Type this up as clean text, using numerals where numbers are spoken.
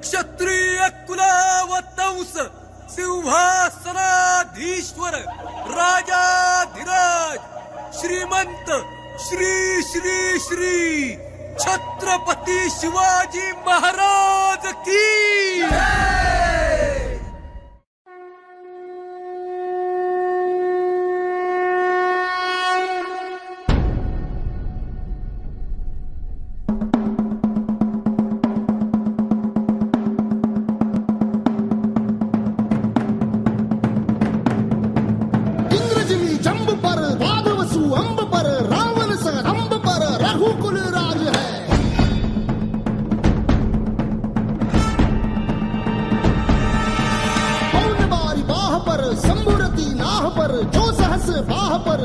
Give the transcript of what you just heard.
क्षत्रिय कुलावतंस सिंहासनाधीश्वर राजाधिराज श्रीमंत श्री श्री श्री छत्रपती शिवाजी महाराज की जंब पर भागवसु अंब पर रावण सगंब पर रघुकुल राज है। पौन बारी बाह पर शंभुरती नाह पर जो सहस बाह पर